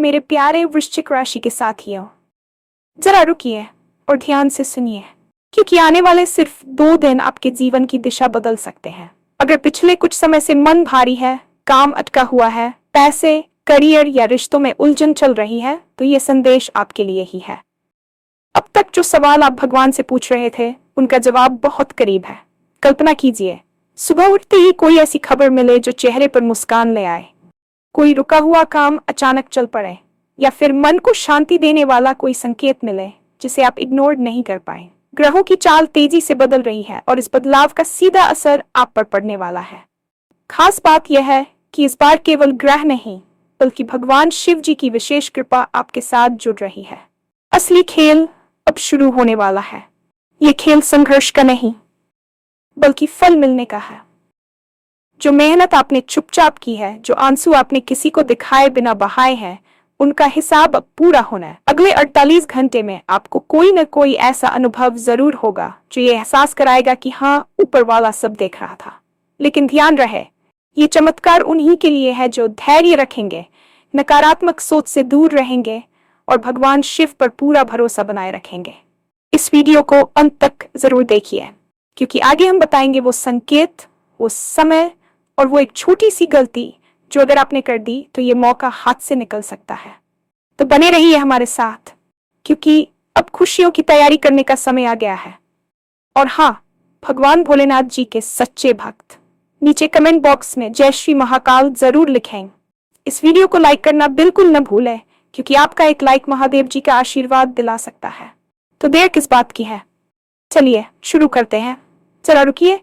मेरे प्यारे वृश्चिक राशि के साथियों, जरा रुकिए और ध्यान से सुनिए, क्योंकि आने वाले सिर्फ 2 दिन आपके जीवन की दिशा बदल सकते हैं। अगर पिछले कुछ समय से मन भारी है, काम अटका हुआ है, पैसे, करियर या रिश्तों में उलझन चल रही है, तो ये संदेश आपके लिए ही है। अब तक जो सवाल आप भगवान से पूछ रहे थे, उनका जवाब बहुत करीब है। कल्पना कीजिए, सुबह उठते ही कोई ऐसी खबर मिले जो चेहरे पर मुस्कान ले आए। कोई रुका हुआ काम अचानक चल पड़े, या फिर मन को शांति देने वाला कोई संकेत मिले जिसे आप इग्नोर नहीं कर पाए। ग्रहों की चाल तेजी से बदल रही है और इस बदलाव का सीधा असर आप पर पड़ने वाला है। खास बात यह है कि इस बार केवल ग्रह नहीं, बल्कि भगवान शिव जी की विशेष कृपा आपके साथ जुड़ रही है। असली खेल अब शुरू होने वाला है। ये खेल संघर्ष का नहीं, बल्कि फल मिलने का है। जो मेहनत आपने चुपचाप की है, जो आंसू आपने किसी को दिखाए बिना बहाए हैं, उनका हिसाब अब पूरा होना है। अगले 48 घंटे में आपको कोई न कोई ऐसा अनुभव जरूर होगा जो ये एहसास कराएगा कि हाँ, ऊपर वाला सब देख रहा था। लेकिन ध्यान रहे, ये चमत्कार उन्हीं के लिए है जो धैर्य रखेंगे, नकारात्मक सोच से दूर रहेंगे और भगवान शिव पर पूरा भरोसा बनाए रखेंगे। इस वीडियो को अंत तक जरूर देखिए, क्योंकि आगे हम बताएंगे वो संकेत, वो समय और वो एक छोटी सी गलती जो अगर आपने कर दी तो ये मौका हाथ से निकल सकता है। तो बने रहिए हमारे साथ, क्योंकि अब खुशियों की तैयारी करने का समय आ गया है। और हाँ, भगवान भोलेनाथ जी के सच्चे भक्त नीचे कमेंट बॉक्स में जय श्री महाकाल जरूर लिखें। इस वीडियो को लाइक करना बिल्कुल न भूलें, क्योंकि आपका एक लाइक महादेव जी का आशीर्वाद दिला सकता है। तो देर किस बात की है, चलिए शुरू करते हैं। जरा रुकिए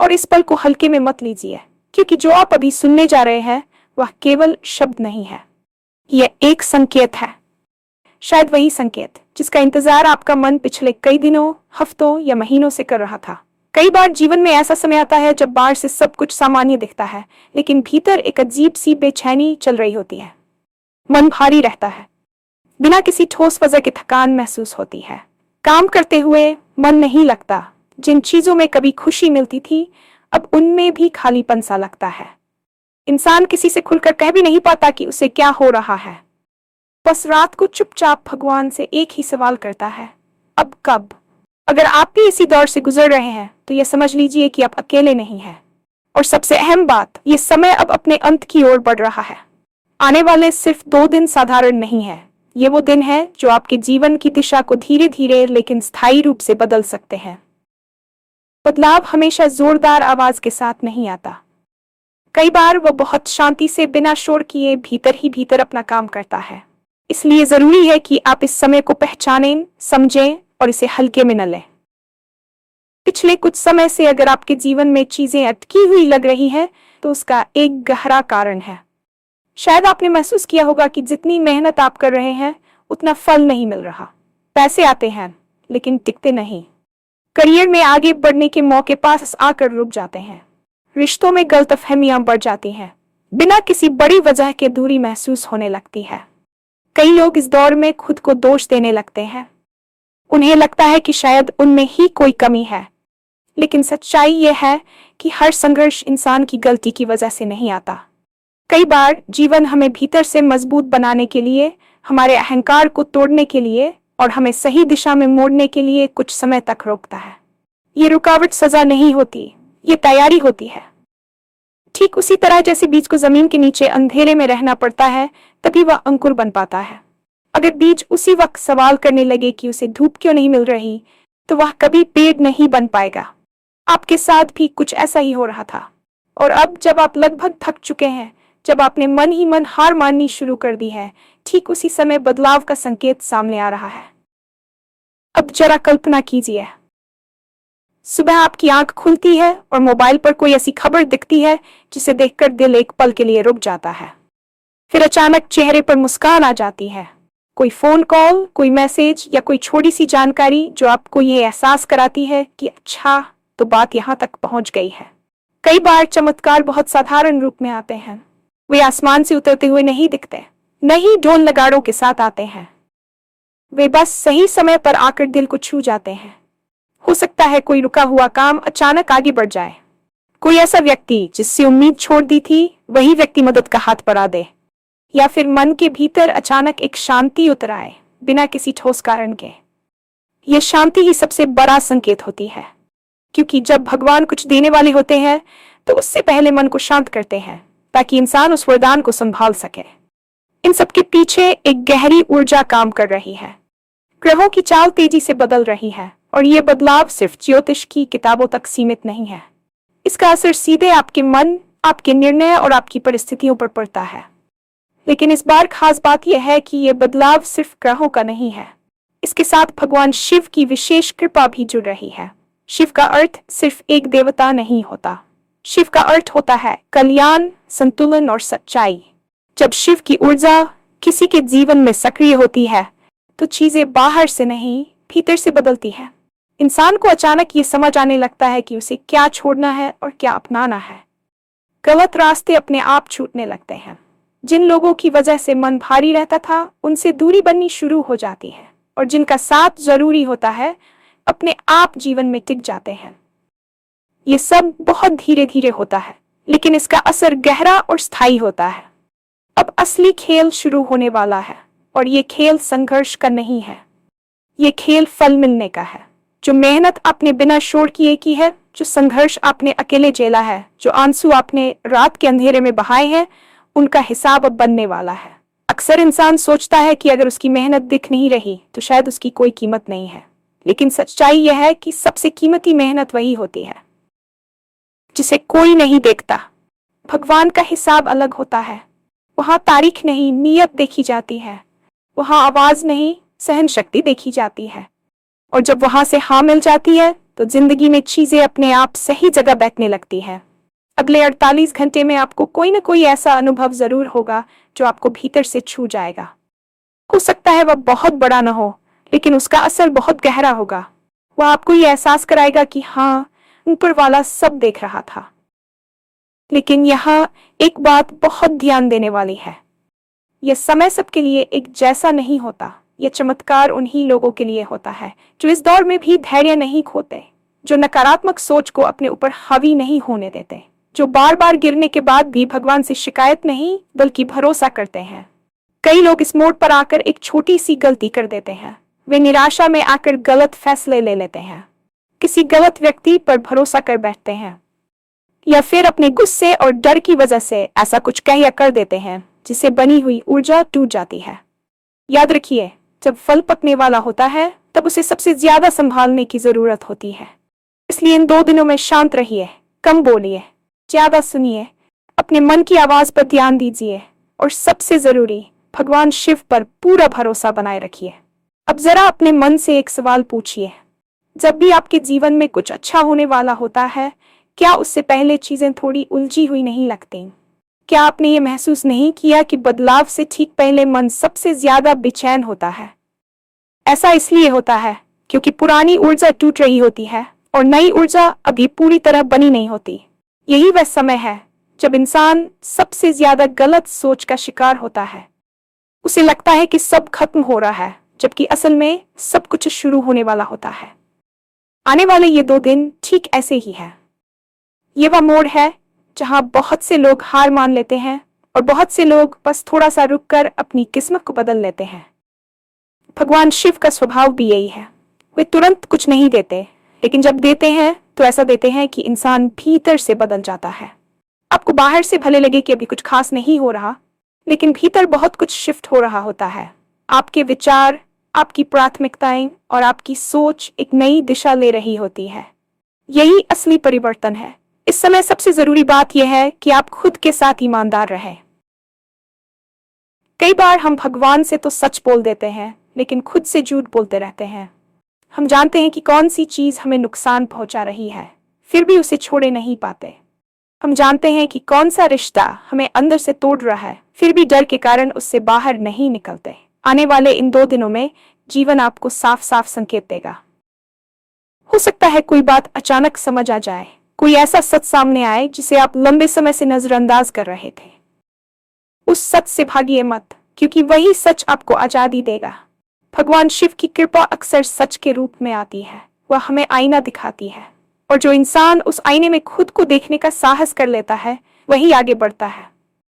और इस पल को हल्के में मत लीजिए, क्योंकि जो आप अभी सुनने जा रहे हैं वह केवल शब्द नहीं है, यह एक संकेत है। शायद वही संकेत जिसका इंतजार आपका मन पिछले कई दिनों, हफ्तों या महीनों से कर रहा था। कई बार जीवन में ऐसा समय आता है जब बाहर से सब कुछ सामान्य दिखता है, लेकिन भीतर एक अजीब सी बेचैनी चल रही होती है। मन भारी रहता है, बिना किसी ठोस वजह के थकान महसूस होती है। काम करते हुए मन नहीं लगता। जिन चीजों में कभी खुशी मिलती थी, अब उनमें भी खालीपन सा लगता है। इंसान किसी से खुलकर कह भी नहीं पाता कि उसे क्या हो रहा है। बस रात को चुपचाप भगवान से एक ही सवाल करता है, अब कब? अगर आप भी इसी दौर से गुजर रहे हैं तो यह समझ लीजिए कि आप अकेले नहीं हैं। और सबसे अहम बात, ये समय अब अपने अंत की ओर बढ़ रहा है। आने वाले सिर्फ 2 दिन साधारण नहीं है। ये वो दिन है जो आपके जीवन की दिशा को धीरे धीरे लेकिन स्थायी रूप से बदल सकते हैं। बदलाव हमेशा जोरदार आवाज के साथ नहीं आता। कई बार वह बहुत शांति से, बिना शोर किए, भीतर ही भीतर अपना काम करता है। इसलिए जरूरी है कि आप इस समय को पहचानें, समझें और इसे हल्के में न लें। पिछले कुछ समय से अगर आपके जीवन में चीजें अटकी हुई लग रही हैं, तो उसका एक गहरा कारण है। शायद आपने महसूस किया होगा कि जितनी मेहनत आप कर रहे हैं, उतना फल नहीं मिल रहा। पैसे आते हैं लेकिन टिकते नहीं। करियर में आगे बढ़ने के मौके पास आकर रुक जाते हैं। रिश्तों में गलतफहमियां बढ़ जाती हैं। बिना किसी बड़ी वजह के दूरी महसूस होने लगती है। कई लोग इस दौर में खुद को दोष देने लगते हैं। उन्हें लगता है कि शायद उनमें ही कोई कमी है। लेकिन सच्चाई यह है कि हर संघर्ष इंसान की गलती की वजह से नहीं आता। कई बार जीवन हमें भीतर से मजबूत बनाने के लिए, हमारे अहंकार को तोड़ने के लिए और हमें सही दिशा में मोड़ने के लिए कुछ समय तक रोकता है। ये रुकावट सजा नहीं होती, ये तैयारी होती है। ठीक उसी तरह जैसे बीज को जमीन के नीचे अंधेरे में रहना पड़ता है, तभी वह अंकुर बन पाता है। अगर बीज उसी वक्त सवाल करने लगे कि उसे धूप क्यों नहीं मिल रही, तो वह कभी पेड़ नहीं बन पाएगा। आपके साथ भी कुछ ऐसा ही हो रहा था। और अब जब आप लगभग थक चुके हैं, जब आपने मन ही मन हार माननी शुरू कर दी है, ठीक उसी समय बदलाव का संकेत सामने आ रहा है। अब जरा कल्पना कीजिए, सुबह आपकी आंख खुलती है और मोबाइल पर कोई ऐसी खबर दिखती है जिसे देखकर दिल एक पल के लिए रुक जाता है। फिर अचानक चेहरे पर मुस्कान आ जाती है। कोई फोन कॉल, कोई मैसेज या कोई छोटी सी जानकारी जो आपको ये एहसास कराती है कि अच्छा, तो बात यहाँ तक पहुंच गई है। कई बार चमत्कार बहुत साधारण रूप में आते हैं। वे आसमान से उतरते हुए नहीं दिखते, नहीं ढोल नगाड़ों के साथ आते हैं। वे बस सही समय पर आकर दिल को छू जाते हैं। हो सकता है कोई रुका हुआ काम अचानक आगे बढ़ जाए। कोई ऐसा व्यक्ति जिससे उम्मीद छोड़ दी थी, वही व्यक्ति मदद का हाथ बढ़ा दे। या फिर मन के भीतर अचानक एक शांति उतर आए बिना किसी ठोस कारण के। यह शांति ही सबसे बड़ा संकेत होती है, क्योंकि जब भगवान कुछ देने वाले होते हैं तो उससे पहले मन को शांत करते हैं ताकि इंसान उस वरदान को संभाल सके। इन सबके पीछे एक गहरी ऊर्जा काम कर रही है। ग्रहों की चाल तेजी से बदल रही है और यह बदलाव सिर्फ ज्योतिष की किताबों तक सीमित नहीं है। इसका असर सीधे आपके मन, आपके निर्णय और आपकी परिस्थितियों पर पड़ता है। लेकिन इस बार खास बात यह है कि यह बदलाव सिर्फ ग्रहों का नहीं है, इसके साथ भगवान शिव की विशेष कृपा भी जुड़ रही है। शिव का अर्थ सिर्फ एक देवता नहीं होता। शिव का अर्थ होता है कल्याण, संतुलन और सच्चाई। जब शिव की ऊर्जा किसी के जीवन में सक्रिय होती है तो चीजें बाहर से नहीं, भीतर से बदलती है। इंसान को अचानक ये समझ आने लगता है कि उसे क्या छोड़ना है और क्या अपनाना है। गलत रास्ते अपने आप छूटने लगते हैं। जिन लोगों की वजह से मन भारी रहता था उनसे दूरी बननी शुरू हो जाती है, और जिनका साथ जरूरी होता है अपने आप जीवन में टिक जाते हैं। ये सब बहुत धीरे धीरे होता है, लेकिन इसका असर गहरा और स्थायी होता है। अब असली खेल शुरू होने वाला है, और ये खेल संघर्ष का नहीं है, ये खेल फल मिलने का है। जो मेहनत आपने बिना शोर किए की है, जो संघर्ष आपने अकेले झेला है, जो आंसू आपने रात के अंधेरे में बहाए हैं, उनका हिसाब अब बनने वाला है। अक्सर इंसान सोचता है कि अगर उसकी मेहनत दिख नहीं रही तो शायद उसकी कोई कीमत नहीं है, लेकिन सच्चाई यह है कि सबसे कीमती मेहनत वही होती है जिसे कोई नहीं देखता। भगवान का हिसाब अलग होता है। वहां तारीख नहीं, नियत देखी जाती है। वहां आवाज नहीं, सहन शक्ति देखी जाती है। और जब वहां से हाँ मिल जाती है तो जिंदगी में चीजें अपने आप सही जगह बैठने लगती है। अगले 48 घंटे में आपको कोई ना कोई ऐसा अनुभव जरूर होगा जो आपको भीतर से छू जाएगा। हो सकता है वह बहुत बड़ा न हो, लेकिन उसका असर बहुत गहरा होगा। वह आपको ये एहसास कराएगा कि हाँ, ऊपर वाला सब देख रहा था। लेकिन यहाँ एक बात बहुत ध्यान देने वाली है। यह समय सबके लिए एक जैसा नहीं होता। यह चमत्कार उन्हीं लोगों के लिए होता है जो इस दौर में भी धैर्य नहीं खोते, जो नकारात्मक सोच को अपने ऊपर हावी नहीं होने देते, जो बार बार गिरने के बाद भी भगवान से शिकायत नहीं बल्कि भरोसा करते हैं। कई लोग इस मोड़ पर आकर एक छोटी सी गलती कर देते हैं। वे निराशा में आकर गलत फैसले ले लेते हैं, किसी गलत व्यक्ति पर भरोसा कर बैठते हैं, या फिर अपने गुस्से और डर की वजह से ऐसा कुछ कह या कर देते हैं जिससे बनी हुई ऊर्जा टूट जाती है। याद रखिए, जब फल पकने वाला होता है तब उसे सबसे ज्यादा संभालने की जरूरत होती है। इसलिए इन 2 दिनों में शांत रहिए, कम बोलिए, ज्यादा सुनिए, अपने मन की आवाज पर ध्यान दीजिए, और सबसे जरूरी भगवान शिव पर पूरा भरोसा बनाए रखिए। अब जरा अपने मन से एक सवाल पूछिए। जब भी आपके जीवन में कुछ अच्छा होने वाला होता है, क्या उससे पहले चीजें थोड़ी उलझी हुई नहीं लगती? क्या आपने ये महसूस नहीं किया कि बदलाव से ठीक पहले मन सबसे ज्यादा बेचैन होता है? ऐसा इसलिए होता है क्योंकि पुरानी ऊर्जा टूट रही होती है और नई ऊर्जा अभी पूरी तरह बनी नहीं होती। यही वह समय है जब इंसान सबसे ज्यादा गलत सोच का शिकार होता है। उसे लगता है कि सब खत्म हो रहा है, जबकि असल में सब कुछ शुरू होने वाला होता है। आने वाले ये 2 दिन ठीक ऐसे ही है। ये वह मोड़ है जहां बहुत से लोग हार मान लेते हैं और बहुत से लोग बस थोड़ा सा रुककर अपनी किस्मत को बदल लेते हैं। भगवान शिव का स्वभाव भी यही है। वे तुरंत कुछ नहीं देते, लेकिन जब देते हैं तो ऐसा देते हैं कि इंसान भीतर से बदल जाता है। आपको बाहर से भले लगे कि अभी कुछ खास नहीं हो रहा, लेकिन भीतर बहुत कुछ शिफ्ट हो रहा होता है। आपके विचार, आपकी प्राथमिकताएं और आपकी सोच एक नई दिशा ले रही होती है। यही असली परिवर्तन है। इस समय सबसे जरूरी बात यह है कि आप खुद के साथ ईमानदार रहें। कई बार हम भगवान से तो सच बोल देते हैं, लेकिन खुद से झूठ बोलते रहते हैं। हम जानते हैं कि कौन सी चीज हमें नुकसान पहुंचा रही है, फिर भी उसे छोड़े नहीं पाते। हम जानते हैं कि कौन सा रिश्ता हमें अंदर से तोड़ रहा है, फिर भी डर के कारण उससे बाहर नहीं निकलते। आने वाले इन 2 दिनों में जीवन आपको साफ साफ संकेत देगा। हो सकता है कोई बात अचानक समझ आ जाए, कोई ऐसा सच सामने आए जिसे आप लंबे समय से नजरअंदाज कर रहे थे। उस सच से भागिए मत, क्योंकि वही सच आपको आजादी देगा। भगवान शिव की कृपा अक्सर सच के रूप में आती है। वह हमें आईना दिखाती है, और जो इंसान उस आईने में खुद को देखने का साहस कर लेता है वही आगे बढ़ता है।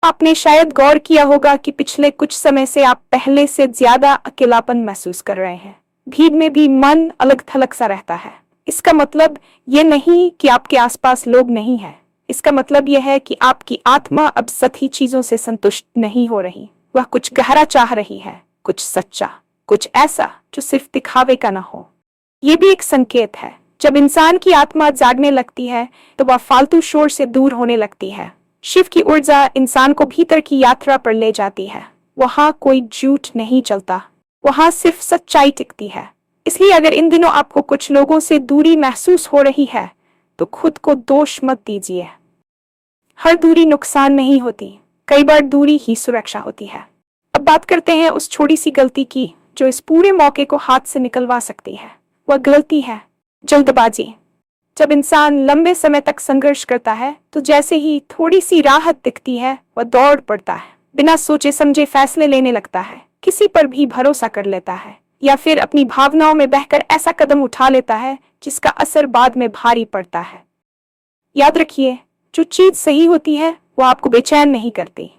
आपने शायद गौर किया होगा कि पिछले कुछ समय से आप पहले से ज्यादा अकेलापन महसूस कर रहे हैं। भीड़ में भी मन अलग थलग सा रहता है। इसका मतलब ये नहीं कि आपके आसपास लोग नहीं हैं। इसका मतलब यह है कि आपकी आत्मा अब सभी चीजों से संतुष्ट नहीं हो रही। वह कुछ गहरा चाह रही है, कुछ सच्चा, कुछ ऐसा जो सिर्फ दिखावे का ना हो। ये भी एक संकेत है। जब इंसान की आत्मा जागने लगती है तो वह फालतू शोर से दूर होने लगती है। शिव की ऊर्जा इंसान को भीतर की यात्रा पर ले जाती है। वहां कोई झूठ नहीं चलता, वहां सिर्फ सच्चाई टिकती है। इसलिए अगर इन दिनों आपको कुछ लोगों से दूरी महसूस हो रही है तो खुद को दोष मत दीजिए। हर दूरी नुकसान नहीं होती, कई बार दूरी ही सुरक्षा होती है। अब बात करते हैं उस छोटी सी गलती की जो इस पूरे मौके को हाथ से निकलवा सकती है। वह गलती है जल्दबाजी। जब इंसान लंबे समय तक संघर्ष करता है तो जैसे ही थोड़ी सी राहत दिखती है वह दौड़ पड़ता है, बिना सोचे समझे फैसले लेने लगता है, किसी पर भी भरोसा कर लेता है या फिर अपनी भावनाओं में बहकर ऐसा कदम उठा लेता है जिसका असर बाद में भारी पड़ता है। याद रखिए, जो चीज सही होती है वह आपको बेचैन नहीं करती,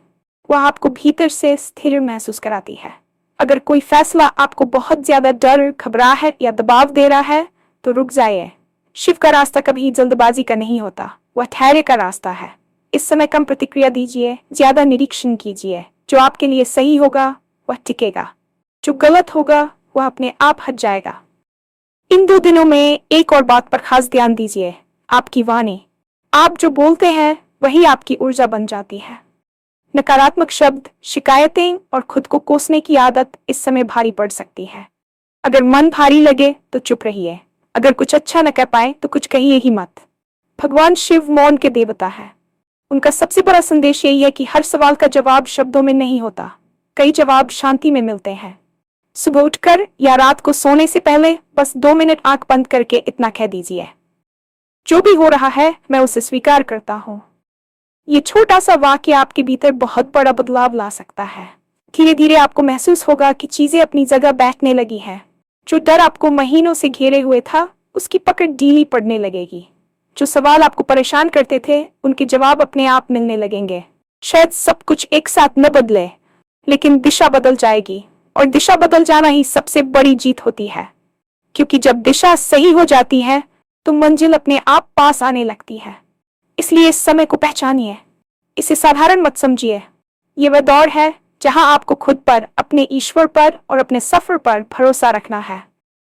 वह आपको भीतर से स्थिर महसूस कराती है। अगर कोई फैसला आपको बहुत ज्यादा डर, घबराहट या दबाव दे रहा है तो रुक जाइए। शिव का रास्ता कभी जल्दबाजी का नहीं होता, वह ठहरे का रास्ता है। इस समय कम प्रतिक्रिया दीजिए, ज्यादा निरीक्षण कीजिए। जो आपके लिए सही होगा वह टिकेगा, जो गलत होगा वह अपने आप हट जाएगा। इन 2 दिनों में एक और बात पर खास ध्यान दीजिए, आपकी वाणी। आप जो बोलते हैं वही आपकी ऊर्जा बन जाती है। नकारात्मक शब्द, शिकायतें और खुद को कोसने की आदत इस समय भारी पड़ सकती है। अगर मन भारी लगे तो चुप रहिए, अगर कुछ अच्छा न कर पाए तो कुछ कहिए ही मत। भगवान शिव मौन के देवता है। उनका सबसे बड़ा संदेश यही है कि हर सवाल का जवाब शब्दों में नहीं होता, कई जवाब शांति में मिलते हैं। सुबह उठकर या रात को सोने से पहले बस 2 मिनट आंख बंद करके इतना कह दीजिए, जो भी हो रहा है मैं उसे स्वीकार करता हूँ। ये छोटा सा वाक्य आपके भीतर बहुत बड़ा बदलाव ला सकता है। धीरे धीरे आपको महसूस होगा कि चीजें अपनी जगह बैठने लगी हैं। जो डर आपको महीनों से घेरे हुए था उसकी पकड़ ढीली पड़ने लगेगी। जो सवाल आपको परेशान करते थे उनके जवाब अपने आप मिलने लगेंगे। शायद सब कुछ एक साथ न बदले, लेकिन दिशा बदल जाएगी, और दिशा बदल जाना ही सबसे बड़ी जीत होती है। क्योंकि जब दिशा सही हो जाती है तो मंजिल अपने आप पास आने लगती है। इसलिए इस समय को पहचानिए, इसे साधारण मत समझिए। ये वह दौर है जहां आपको खुद पर, अपने ईश्वर पर और अपने सफर पर भरोसा रखना है।